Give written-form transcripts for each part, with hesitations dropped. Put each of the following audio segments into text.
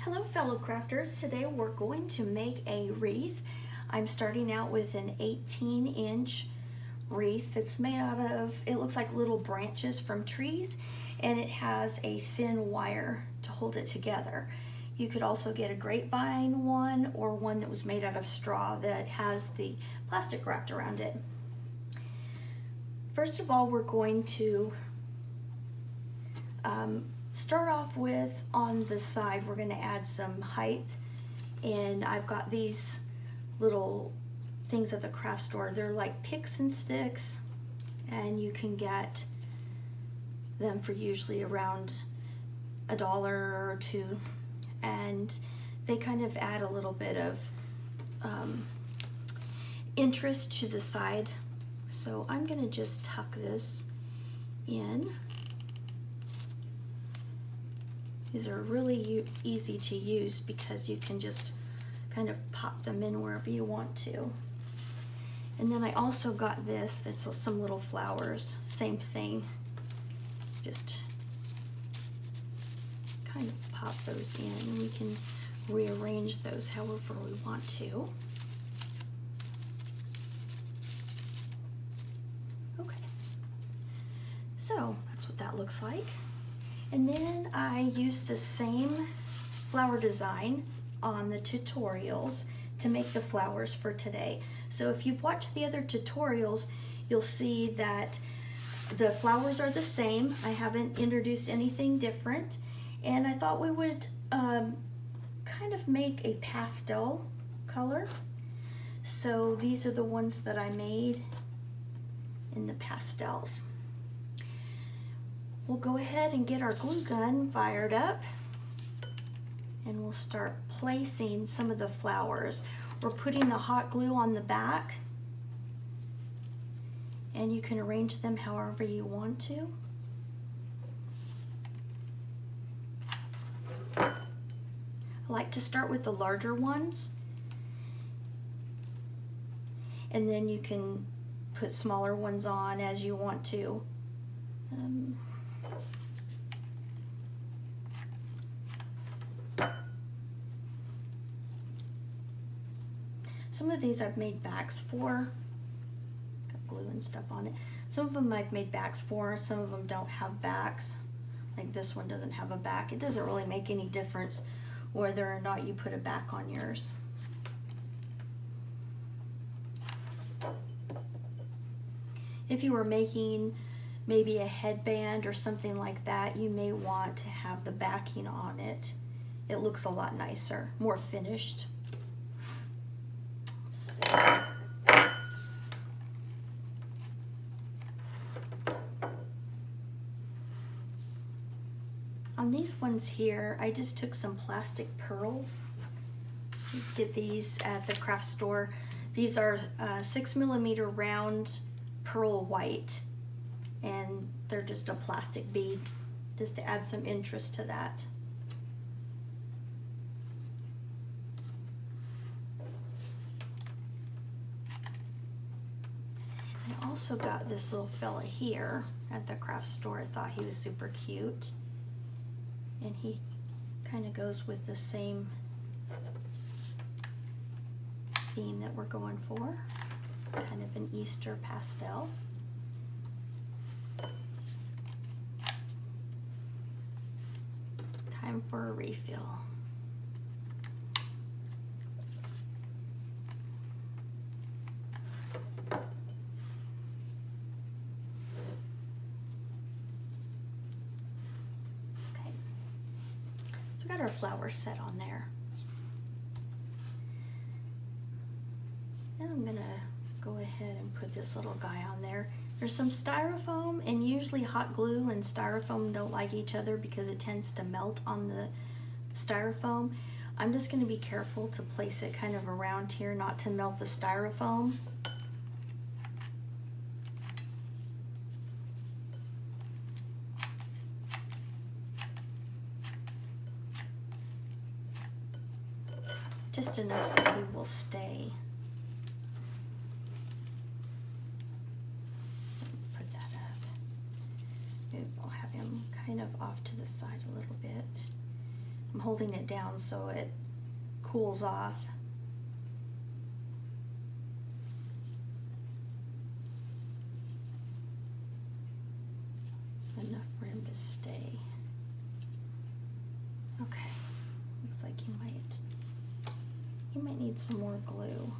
Hello fellow crafters, today we're going to make a wreath. I'm starting out with an 18-inch wreath. It's made out of, it looks like little branches from trees, and it has a thin wire to hold it together. You could also get a grapevine one or one that was made out of straw that has the plastic wrapped around it. First of all, we're going to start off with, on the side, we're going to add some height, and I've got these little things at the craft store. They're like picks and sticks, and you can get them for usually around $1 or $2, and they kind of add a little bit of interest to the side. So I'm going to just tuck this in. These are really easy to use because you can just kind of pop them in wherever you want to. And then I also got this, that's some little flowers, same thing. Just kind of pop those in, and we can rearrange those however we want to. Okay, so that's what that looks like. And then I used the same flower design on the tutorials to make the flowers for today. So if you've watched the other tutorials, you'll see that the flowers are the same. I haven't introduced anything different. And I thought we would kind of make a pastel color. So these are the ones that I made in the pastels. We'll go ahead and get our glue gun fired up, and we'll start placing some of the flowers. We're putting the hot glue on the back, and you can arrange them however you want to. I like to start with the larger ones, and then you can put smaller ones on as you want to. Some of these I've made backs for. Got glue and stuff on it. Some of them I've made backs for, some of them don't have backs. Like this one doesn't have a back. It doesn't really make any difference whether or not you put a back on yours. If you were making maybe a headband or something like that, you may want to have the backing on it. It looks a lot nicer, more finished. On these ones here, I just took some plastic pearls. You get these at the craft store. These are 6mm round pearl white, and they're just a plastic bead, just to add some interest to that. I also got this little fella here at the craft store. I thought he was super cute, and he kind of goes with the same theme that we're going for, kind of an Easter pastel. Time for a refill. Got our flowers set on there. Then I'm gonna go ahead and put this little guy on there. There's some styrofoam, and usually hot glue and styrofoam don't like each other because it tends to melt on the styrofoam. I'm just gonna be careful to place it kind of around here, not to melt the styrofoam. Just enough so he will stay. Put that up. Maybe I'll have him kind of off to the side a little bit. I'm holding it down so it cools off. Enough for him to stay. Okay, looks like he might need some more glue.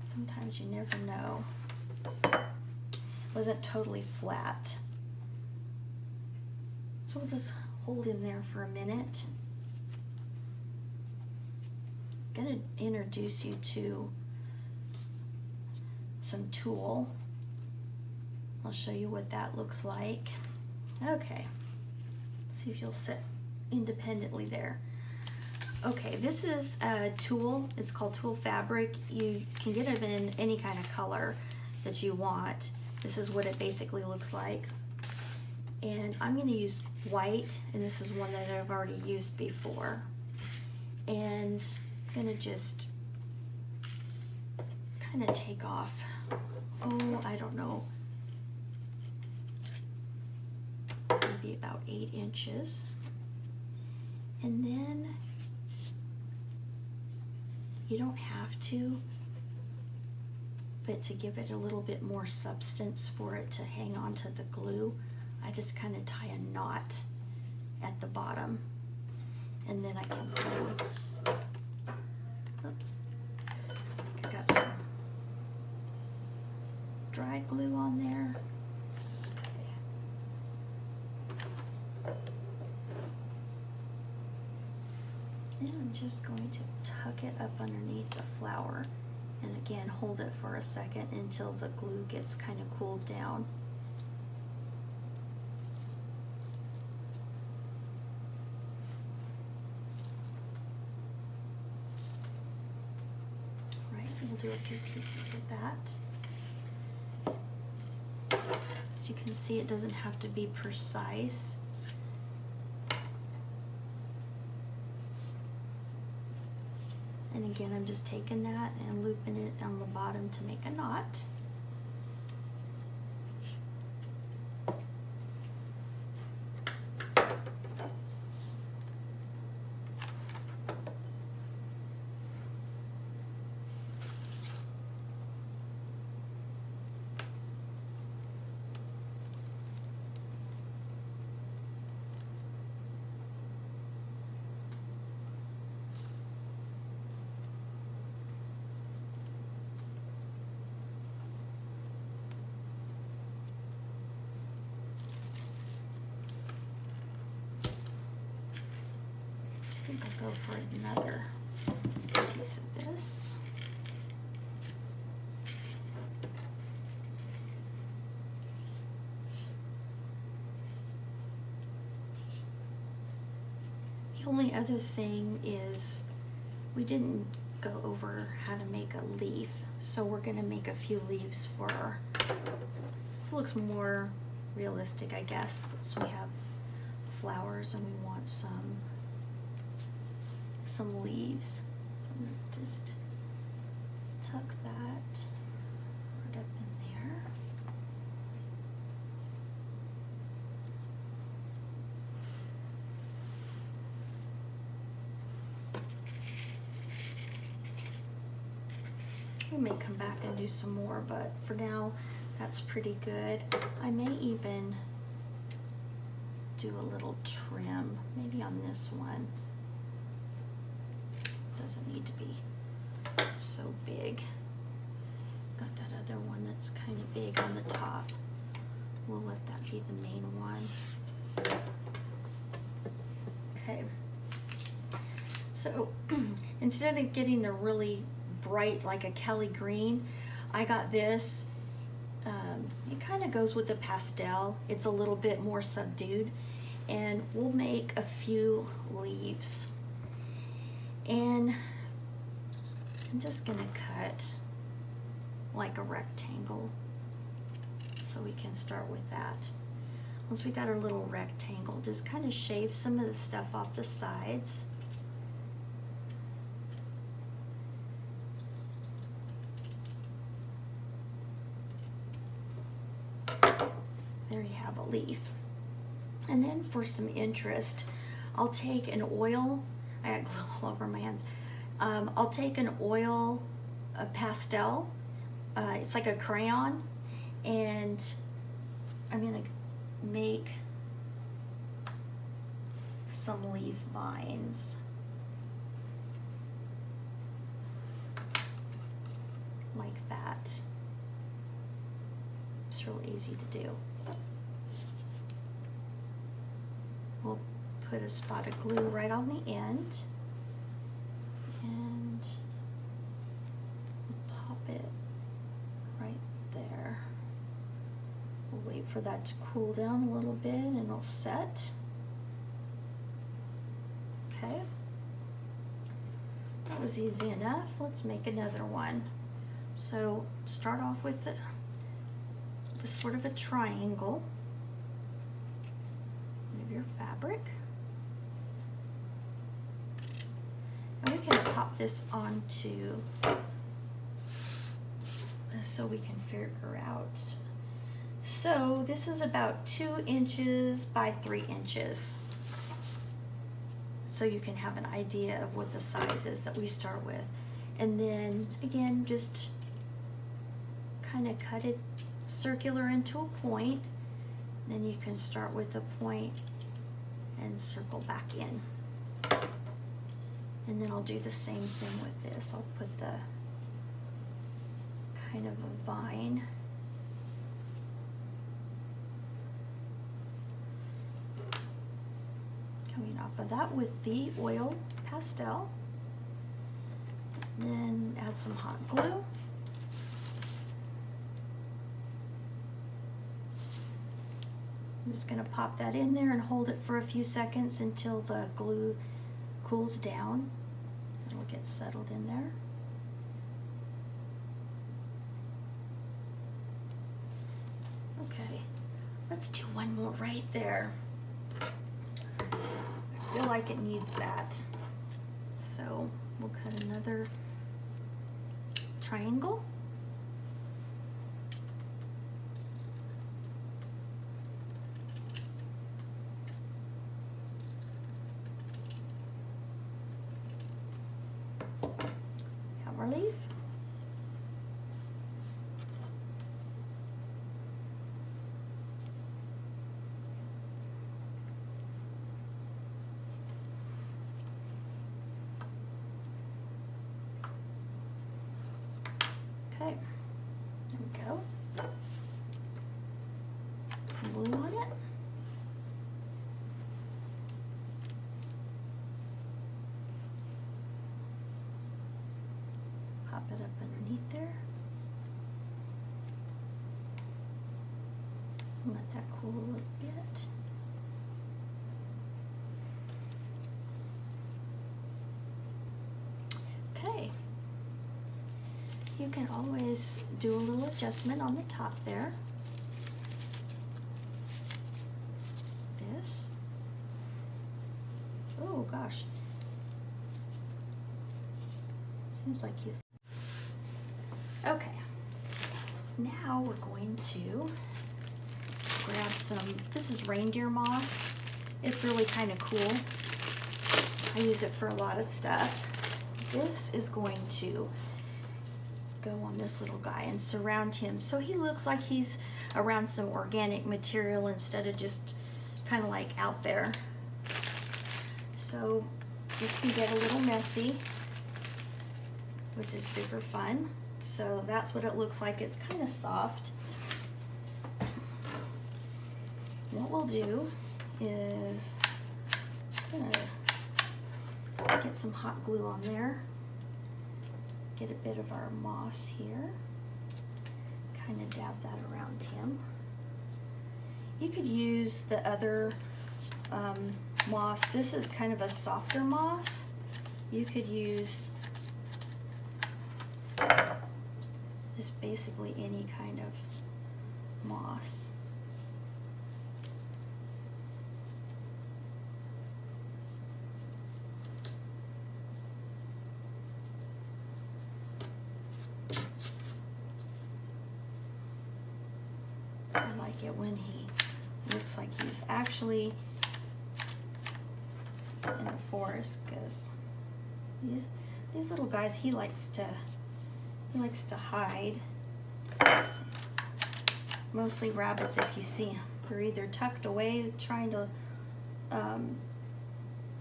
Sometimes you never know. Wasn't totally flat. So we'll just hold him there for a minute. I'm gonna introduce you to some Tulle. I'll show you what that looks like. Okay, see if you'll sit independently there. Okay, this is Tulle. It's called Tulle fabric. You can get it in any kind of color that you want. This is what it basically looks like. And I'm going to use white, and this is one that I've already used before. And I'm going to just kind of take off, oh, I don't know, maybe about 8 inches. And then you don't have to, but to give it a little bit more substance for it to hang on to the glue, I just kind of tie a knot at the bottom, and then I can glue. Oops, I think I got some dried glue on there. Then I'm just going to tuck it up underneath the flower, and again hold it for a second until the glue gets kind of cooled down. Right, we'll do a few pieces of that. As you can see, it doesn't have to be precise. And again, I'm just taking that and looping it on the bottom to make a knot. I think I'll go for another piece of this. The only other thing is we didn't go over how to make a leaf, so we're going to make a few leaves for our, so it looks more realistic, I guess. So we have flowers and we want some leaves. So I'm going to just tuck that right up in there. We may come back and do some more, but for now that's pretty good. I may even do a little trim, maybe on this one. Doesn't need to be so big. Got that other one that's kind of big on the top. We'll let that be the main one. Okay. So instead of getting the really bright like a Kelly green, I got this. It kind of goes with the pastel. It's a little bit more subdued, and we'll make a few leaves. And I'm just gonna cut like a rectangle, so we can start with that. Once we got our little rectangle, just kind of shave some of the stuff off the sides. have a leaf. And then for some interest, I'll take an oil, I got glue all over my hands. I'll take an oil, a pastel, it's like a crayon, and I'm gonna make some leaf vines. Like that. It's real easy to do. We'll put a spot of glue right on the end and pop it right there. We'll wait for that to cool down a little bit and it'll set. Okay, that was easy enough. Let's make another one. So start off with sort of a triangle of your fabric. And we can pop this onto, so we can figure out. So this is about 2 inches by 3 inches. So you can have an idea of what the size is that we start with. And then again, just kind of cut it circular into a point. Then you can start with a point and circle back in. And then I'll do the same thing with this. I'll put the kind of a vine. Coming off of that with the oil pastel. And then add some hot glue. I'm just going to pop that in there and hold it for a few seconds until the glue cools down. It'll get settled in there. Okay, let's do one more right there. I feel like it needs that. So we'll cut another triangle. Leaf. Okay, there we go. Some glue on it. Pop it up underneath there. Let that cool a little bit. Okay. You can always do a little adjustment on the top there. This. Oh gosh. Seems like he's... Okay, now we're going to grab some, this is reindeer moss. It's really kind of cool. I use it for a lot of stuff. This is going to go on this little guy and surround him so he looks like he's around some organic material instead of just kind of like out there. So it can get a little messy, which is super fun. So that's what it looks like. It's kind of soft. What we'll do is just gonna get some hot glue on there. Get a bit of our moss here. Kind of dab that around him. You could use the other moss. This is kind of a softer moss. You could use just basically any kind of moss. I like it when he Looks like he's actually in the forest, because these little guys, he likes to hide. Mostly rabbits, if you see them, they're either tucked away trying to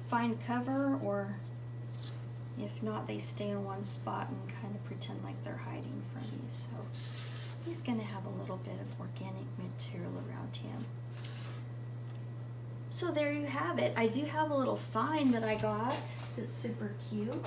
find cover, or if not, they stay in one spot and kind of pretend like they're hiding from you. So he's going to have a little bit of organic material around him. So there you have it. I do have a little sign that I got that's super cute.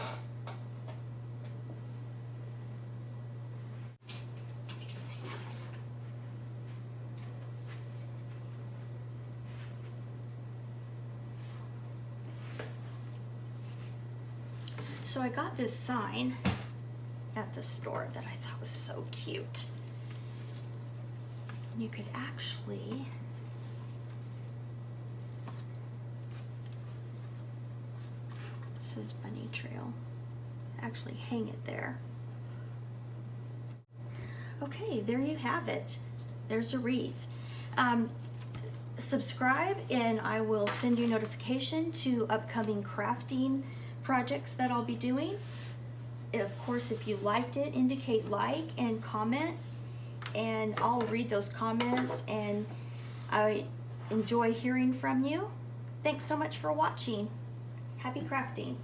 So I got this sign at the store that I thought was so cute. And you could actually this is Bunny Trail. Actually hang it there. Okay, there you have it. There's a wreath. Subscribe and I will send you notification to upcoming crafting projects that I'll be doing. Of course, if you liked it, indicate like and comment, and I'll read those comments, and I enjoy hearing from you. Thanks so much for watching. Happy crafting.